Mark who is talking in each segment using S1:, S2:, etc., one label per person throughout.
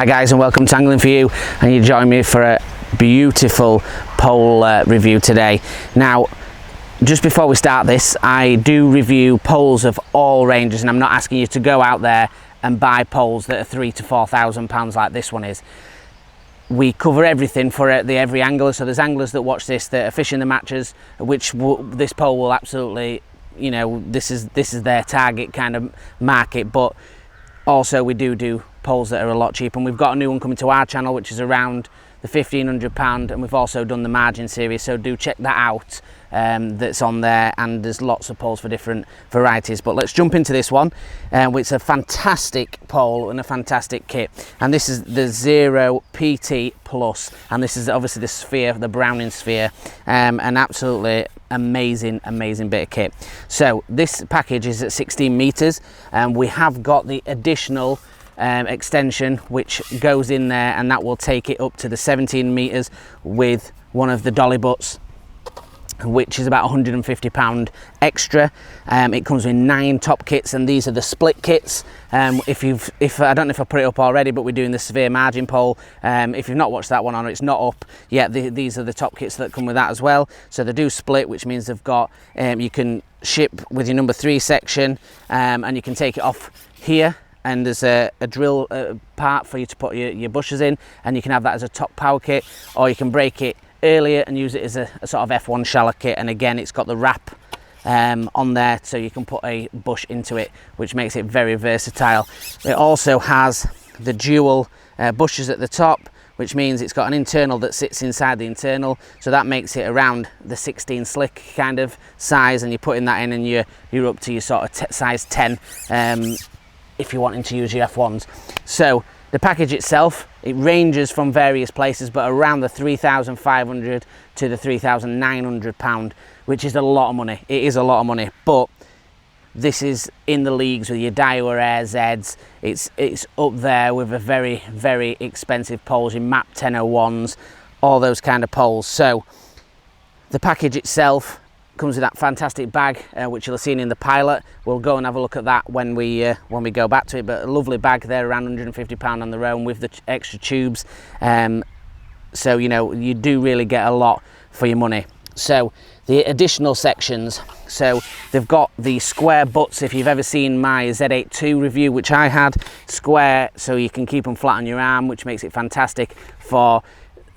S1: Hi guys, and welcome to Angling For You, and you join me for a beautiful pole review today. Now, just before we start this, I do review poles of all ranges, and I'm not asking you to go out there and buy poles that are £3,000 to £4,000 like this one is. We cover everything for every angler, so there's anglers that watch this that are fishing the matches, which this pole will absolutely, you know, this is their target kind of market. But also we do poles that are a lot cheaper, and we've got a new one coming to our channel which is around the £1,500, and we've also done the margin series, so do check that out. That's on there, and there's lots of poles for different varieties. But let's jump into this one, which is a fantastic pole and a fantastic kit, and this is the Zero PT Plus, and this is obviously the sphere, the Browning sphere, an absolutely amazing bit of kit. So this package is at 16 meters, and we have got the additional extension which goes in there, and that will take it up to the 17 meters with one of the dolly butts, which is about £150 extra. It comes with 9 top kits, and these are the split kits. If I don't know if I put it up already, but we're doing the severe margin pole. If you've not watched that one on, it's not up yet. These are the top kits that come with that as well. So they do split, which means they've got you can ship with your number 3 section, and you can take it off here, and there's a drill part for you to put your bushes in, and you can have that as a top power kit, or you can break it earlier and use it as a sort of F1 shallow kit. And again, it's got the wrap on there, so you can put a bush into it, which makes it very versatile. It also has the dual bushes at the top, which means it's got an internal that sits inside the internal, so that makes it around the 16 slick kind of size, and you're putting that in, and you're up to your sort of size 10 if you're wanting to use your F1s. So the package itself, it ranges from various places, but around the £3,500 to the £3,900, which is a lot of money. It is a lot of money, but this is in the leagues with your Daiwa Air Zs. It's up there with a very expensive poles, your MAP 1001s, all those kind of poles. So the package itself comes with that fantastic bag, which you'll have seen in the pilot. We'll go and have a look at that when we go back to it, but a lovely bag there, around £150 on their own, with the extra tubes. So you know, you do really get a lot for your money. So the additional sections, so they've got the square butts. If you've ever seen my Z82 review, which I had, square, so you can keep them flat on your arm, which makes it fantastic for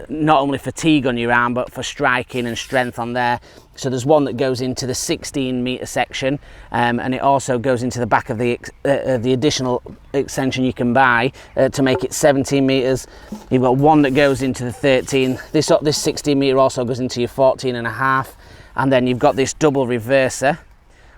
S1: not only fatigue on your arm, but for striking and strength on there. So there's one that goes into the 16 meter section, and it also goes into the back of the additional extension you can buy to make it 17 meters. You've got one that goes into the 13. This 16 meter also goes into your 14.5, and then you've got this double reverser.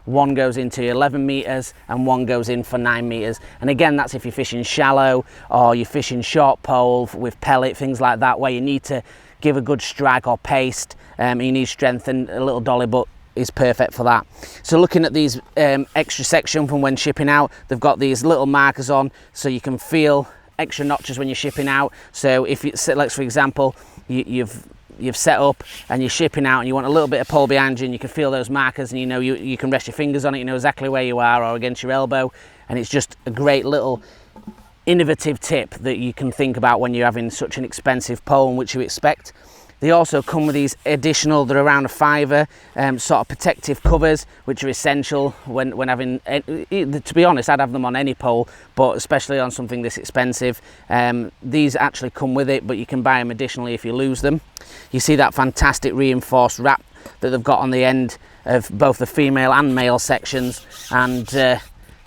S1: One goes into 11 meters and one goes in for 9 meters. And again, that's if you're fishing shallow, or you're fishing short pole with pellet, things like that, where you need to give a good strike or paste, and you need strength, and a little dolly butt is perfect for that. So looking at these extra section from when shipping out, they've got these little markers on, so you can feel extra notches when you're shipping out. So if you, like for example, you've set up and you're shipping out and you want a little bit of pole behind you, and you can feel those markers, and you know you can rest your fingers on it, you know exactly where you are, or against your elbow, and it's just a great little innovative tip that you can think about when you're having such an expensive pole, and which you expect. They also come with these additional, they're around a £5, sort of protective covers, which are essential when having, to be honest, I'd have them on any pole, but especially on something this expensive. These actually come with it, but you can buy them additionally if you lose them. You see that fantastic reinforced wrap that they've got on the end of both the female and male sections, and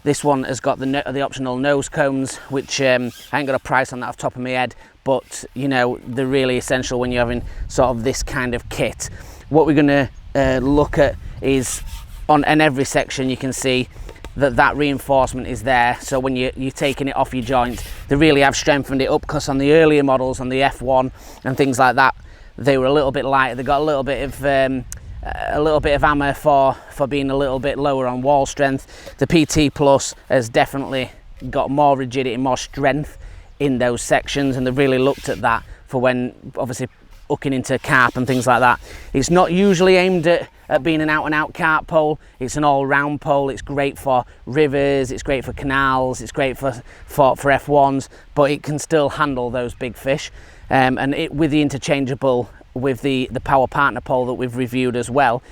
S1: this one has got the optional nose cones, which I ain't got a price on that off the top of my head, but you know, they're really essential when you're having sort of this kind of kit. What we're going to look at is on every section you can see that reinforcement is there, so when you're taking it off your joint, they really have strengthened it up, because on the earlier models, on the F1 and things like that, they were a little bit lighter. They got a little bit of hammer for being a little bit lower on wall strength. The PT Plus has definitely got more rigidity, more strength in those sections, and they've really looked at that for when obviously hooking into carp and things like that. It's not usually aimed at being an out and out carp pole. It's an all round pole. It's great for rivers, it's great for canals, it's great for F1s, but it can still handle those big fish. And it, with the interchangeable, with the power partner pole that we've reviewed as well,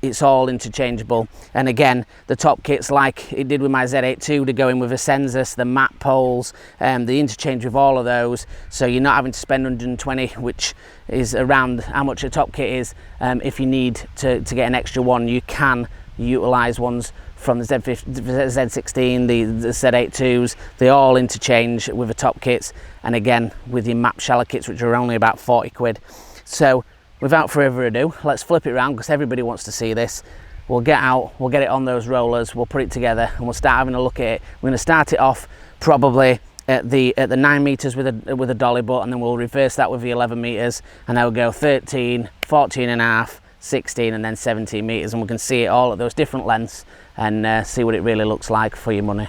S1: it's all interchangeable. And again, the top kits, like it did with my Z82, to go in with a Sensus, the mat poles, the interchange with all of those, so you're not having to spend 120, which is around how much a top kit is. If you need to get an extra one, you can utilize ones from the Z16, the Z82s. They all interchange with the top kits, and again with your map shallow kits, which are only about 40 quid. So without further ado, let's flip it around, because everybody wants to see this. We'll get out, we'll get it on those rollers, we'll put it together, and we'll start having a look at it. We're going to start it off probably at the 9 meters with a dolly butt, and then we'll reverse that with the 11 meters, and then we'll go 13, 14 and a half, 16, and then 17 meters, and we can see it all at those different lengths and see what it really looks like for your money.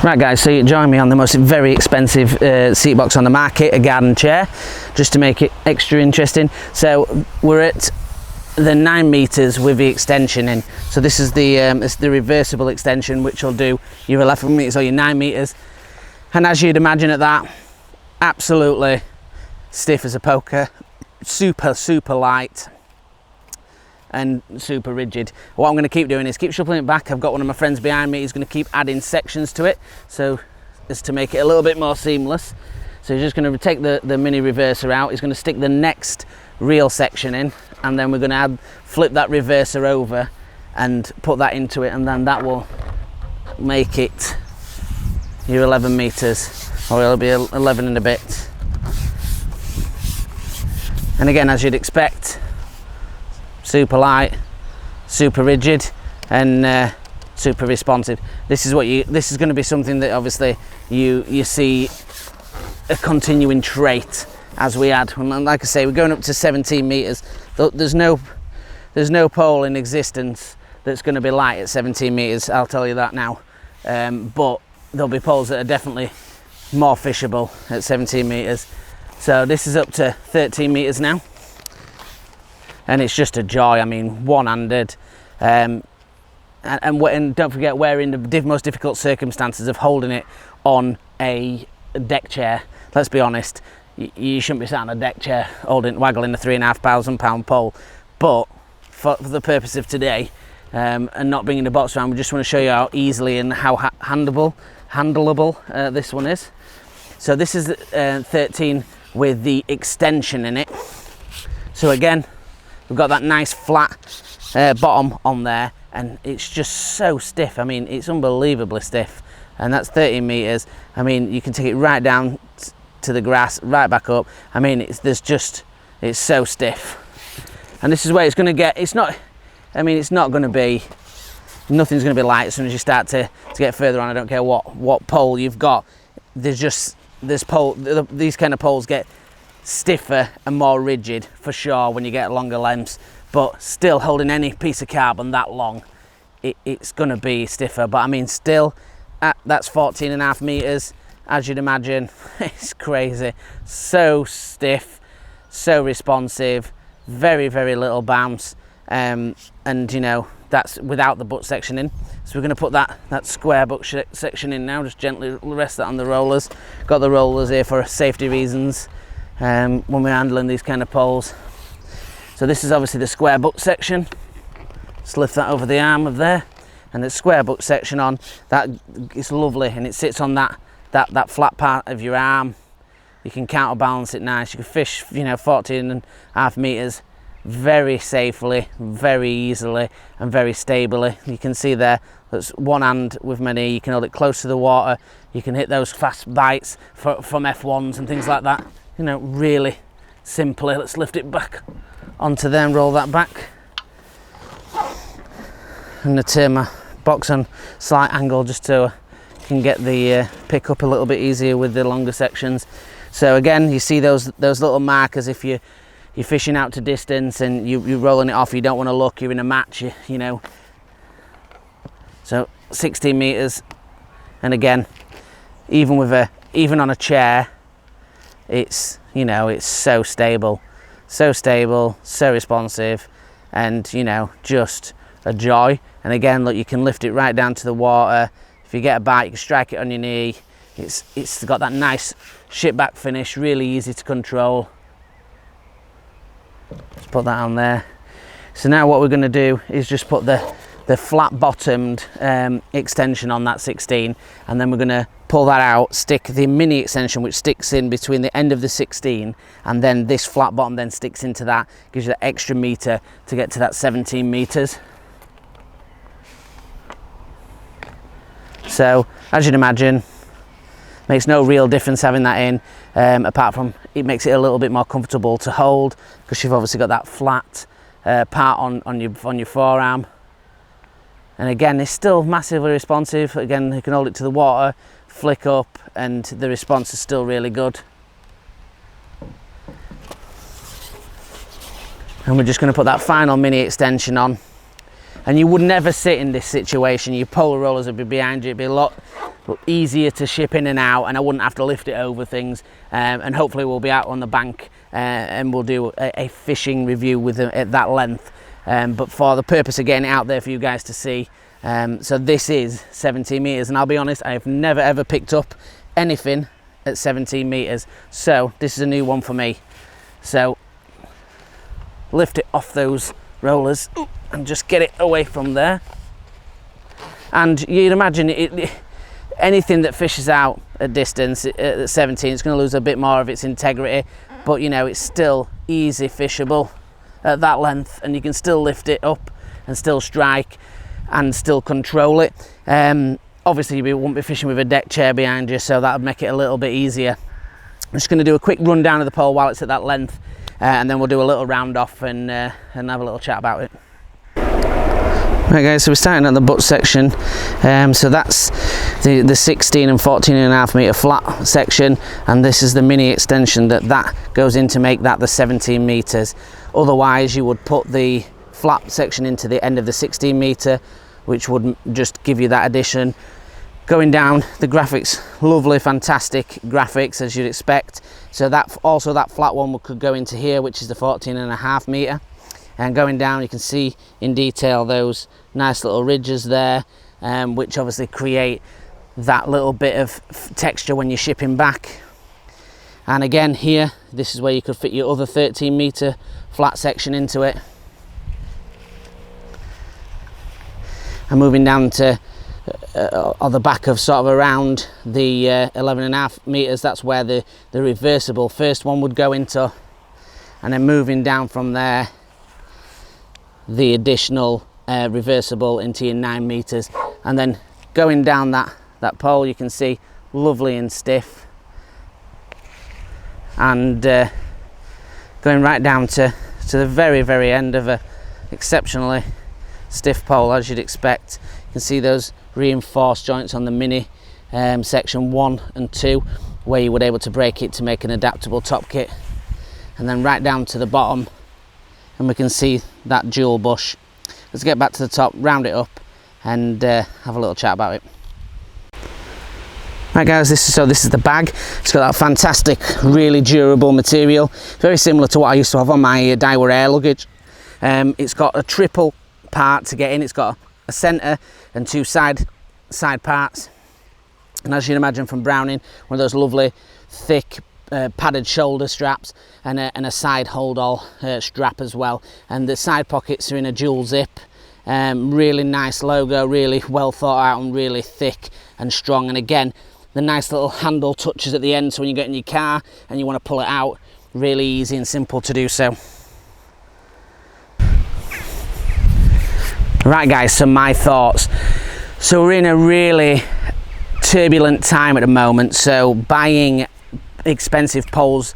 S1: Right guys, so you join me on the most very expensive seat box on the market, a garden chair, just to make it extra interesting. So we're at the 9 meters with the extension in. So this is the reversible extension, which will do your 11 meters or your 9 meters. And as you'd imagine at that, absolutely stiff as a poker, super light and super rigid. What I'm going to keep doing is keep shuffling it back. I've got one of my friends behind me. He's going to keep adding sections to it, so as to make it a little bit more seamless. So he's just going to take the mini reverser out. He's going to stick the next real section in, and then we're going to flip that reverser over and put that into it, and then that will make it your 11 meters, or it'll be 11 and a bit. And again, as you'd expect, super light, super rigid, and super responsive. This is going to be something that obviously you see a continuing trait as we add. And like I say, we're going up to 17 meters. There's no pole in existence that's going to be light at 17 meters. I'll tell you that now. But there'll be poles that are definitely more fishable at 17 meters. So this is up to 13 meters now. And it's just a joy. I mean, one-handed, and don't forget, we're in the most difficult circumstances of holding it on a deck chair. Let's be honest, you shouldn't be sat on a deck chair waggling a £3,500 pole. But for the purpose of today, and not bringing the box around, we just want to show you how easily and how handleable this one is. So this is 13 with the extension in it. So again, we've got that nice flat bottom on there, and it's just so stiff. I mean, it's unbelievably stiff, and that's 13 meters. I mean, you can take it right down to the grass, right back up. I mean, it's so stiff, and this is where it's going to get. It's not going to be, nothing's going to be light as soon as you start to get further on. I don't care what pole you've got. These kind of poles get stiffer and more rigid for sure when you get longer lengths, but still holding any piece of carbon that long, it's going to be stiffer. But I mean, still, that's 14 and a half meters, as you'd imagine. It's crazy, so stiff, so responsive, very little bounce, and you know, that's without the butt section in. So we're going to put that square butt section in now. Just gently rest that on the rollers. Got the rollers here for safety reasons when we're handling these kind of poles. So this is obviously the square butt section. Just lift that over the arm of there, and the square butt section on that is lovely, and it sits on that flat part of your arm. You can counterbalance it nice. You can fish, 14 and a half meters very safely, very easily, and very stably. You can see there, that's one hand with my knee. You can hold it close to the water. You can hit those fast bites from F1s and things like that. Really simply. Let's lift it back onto there and roll that back. I'm going to turn my box on slight angle just so I can get the pick up a little bit easier with the longer sections. So again, you see those little markers if you're fishing out to distance and you're rolling it off, you don't want to look, you're in a match, you know. So 16 meters, and again, even on a chair, it's so stable. so stable, so responsive, and you know, just a joy. And again, look, you can lift it right down to the water. If you get a bite, you can strike it on your knee. It's got that nice ship back finish, really easy to control. Let's put that on there. So now what we're going to do is just put the flat bottomed extension on that 16, and then we're going to pull that out, stick the mini extension which sticks in between the end of the 16, and then this flat bottom then sticks into that, gives you that extra meter to get to that 17 meters. So as you'd imagine, makes no real difference having that in, apart from it makes it a little bit more comfortable to hold, because you've obviously got that flat part on your forearm. And again, it's still massively responsive. Again, you can hold it to the water, flick up, and the response is still really good. And we're just going to put that final mini extension on. And you would never sit in this situation. Your polar rollers would be behind you. It'd be a lot easier to ship in and out, and I wouldn't have to lift it over things. And hopefully we'll be out on the bank and we'll do a fishing review with them at that length. But for the purpose of getting it out there for you guys to see, so this is 17 meters, and I'll be honest, I have never ever picked up anything at 17 meters, so this is a new one for me. So lift it off those rollers and just get it away from there. And you'd imagine anything that fishes out at distance at 17, it's going to lose a bit more of its integrity, but you know, it's still easy fishable at that length, and you can still lift it up and still strike and still control it. Obviously you won't be fishing with a deck chair behind you, so that would make it a little bit easier. I'm just going to do a quick rundown of the pole while it's at that length, and then we'll do a little round off and have a little chat about it. Right guys, so we're starting at the butt section. So that's the 16 and 14.5 meter flat section, and this is the mini extension that goes in to make that the 17 meters. Otherwise you would put the flat section into the end of the 16 meter, which would just give you that addition. Going down, the graphics, lovely, fantastic graphics as you'd expect. So that also, that flat one could go into here, which is the 14.5 meter. And going down, you can see in detail those nice little ridges there, which obviously create that little bit of texture when you're shipping back. And again here, this is where you could fit your other 13 meter flat section into it. And moving down to on the back of sort of around the 11.5 meters, that's where the reversible first one would go into. And then moving down from there, the additional reversible into your 9 meters, and then going down that pole, you can see lovely and stiff, and going right down to the very end of a exceptionally stiff pole, as you'd expect. You can see those reinforced joints on the mini section 1 and 2, where you would be able to break it to make an adaptable top kit, and then right down to the bottom, and we can see that jewel bush. Let's get back to the top, round it up, and have a little chat about it. Right guys, this is the bag. It's got that fantastic, really durable material, very similar to what I used to have on my Daiwa Air luggage. It's got a triple part to get in. It's got a centre and 2 side parts, and as you'd imagine from Browning, one of those lovely thick padded shoulder straps, and a side hold all strap as well. And the side pockets are in a dual zip. Really nice logo, really well thought out, and really thick and strong. And again, the nice little handle touches at the end, so when you get in your car and you want to pull it out, really easy and simple to do so. Right guys, so my thoughts. So we're in a really turbulent time at the moment, so buying expensive poles,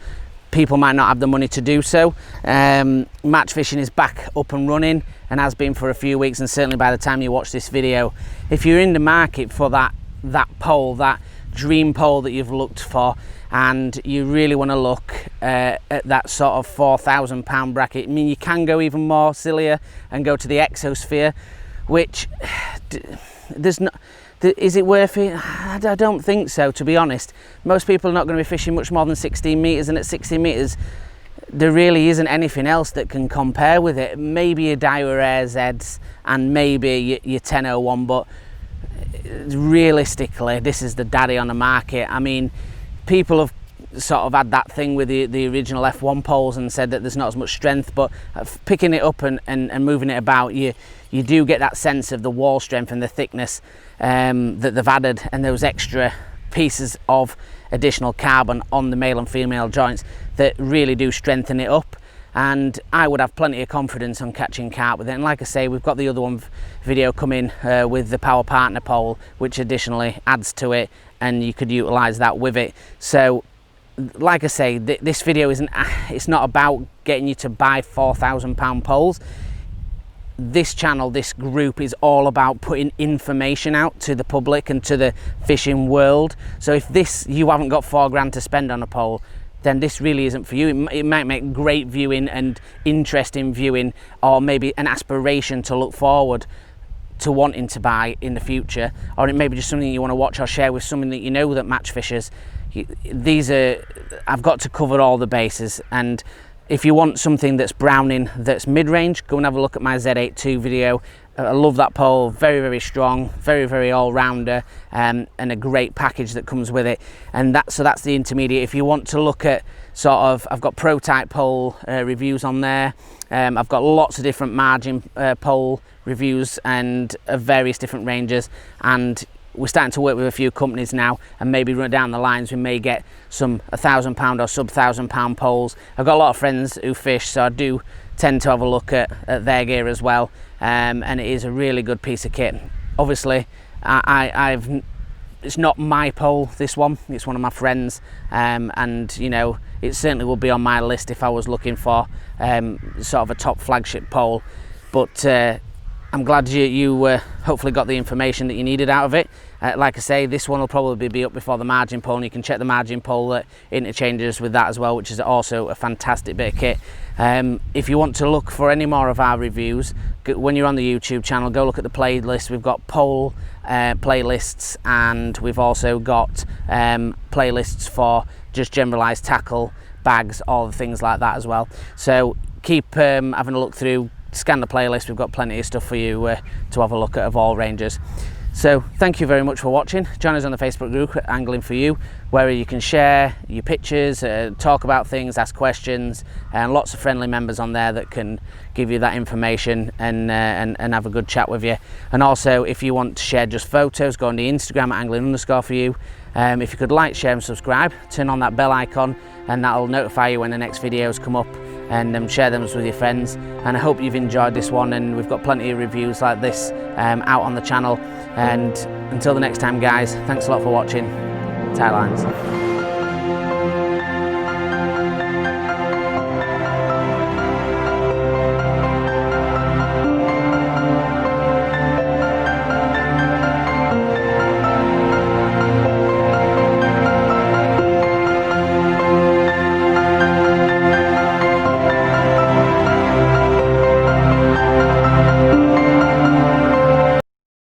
S1: people might not have the money to do so. Match fishing is back up and running, and has been for a few weeks, and certainly by the time you watch this video, if you're in the market for that pole, that dream pole that you've looked for, and you really want to look at that sort of £4,000 bracket, I mean, you can go even more sillier and go to the Exosphere, which there's not. Is it worth it? I don't think so, to be honest. Most people are not going to be fishing much more than 16 meters, and at 16 meters, there really isn't anything else that can compare with it. Maybe a Daiwa Air Zs and maybe your 1001, but realistically this is the daddy on the market. I mean, people have sort of had that thing with the original F1 poles and said that there's not as much strength, but picking it up and moving it about, you do get that sense of the wall strength and the thickness that they've added, and those extra pieces of additional carbon on the male and female joints that really do strengthen it up. And I would have plenty of confidence on catching carp with it. And like I say, we've got the other one video coming with the Power Partner pole, which additionally adds to it, and you could utilize that with it. So like I say, this video it's not about getting you to buy £4,000 poles. This channel, this group, is all about putting information out to the public and to the fishing world. So if you haven't got £4 to spend on a pole, then this really isn't for you. It might make great viewing and interesting viewing, or maybe an aspiration to look forward to wanting to buy in the future, or it may be just something you want to watch or share with someone that you know that match fishes. I've got to cover all the bases, and if you want something that's browning, that's mid-range, go and have a look at my Z82 video. I love that pole, very, very strong, very, very all-rounder, and a great package that comes with it. And so that's the intermediate. If you want to look at sort of, I've got pro type pole reviews on there. I've got lots of different margin pole reviews and various different ranges, and we're starting to work with a few companies now, and maybe run down the lines we may get some £1,000 or sub £1,000 poles. I've got a lot of friends who fish, so I do tend to have a look at their gear as well, and it is a really good piece of kit. Obviously it's not my pole, this one, it's one of my friends, and you know, it certainly will be on my list if I was looking for sort of a top flagship pole. But I'm glad you hopefully got the information that you needed out of it. Like I say, this one will probably be up before the margin pole, and you can check the margin pole that interchanges with that as well, which is also a fantastic bit of kit. If you want to look for any more of our reviews, when you're on the YouTube channel, go look at the playlist. We've got pole playlists, and we've also got playlists for just generalized tackle, bags, all the things like that as well. So keep having a look through, scan the playlist. We've got plenty of stuff for you to have a look at of all ranges. So thank you very much for watching. Join us on the Facebook group Angling For You, where you can share your pictures, talk about things, ask questions, and lots of friendly members on there that can give you that information and have a good chat with you. And also, if you want to share just photos, go on the Instagram at angling_for_you. If you could like, share and subscribe, turn on that bell icon, and that'll notify you when the next videos come up, and share them with your friends. And I hope you've enjoyed this one, and we've got plenty of reviews like this out on the channel. And until the next time, guys, thanks a lot for watching. Tight lines.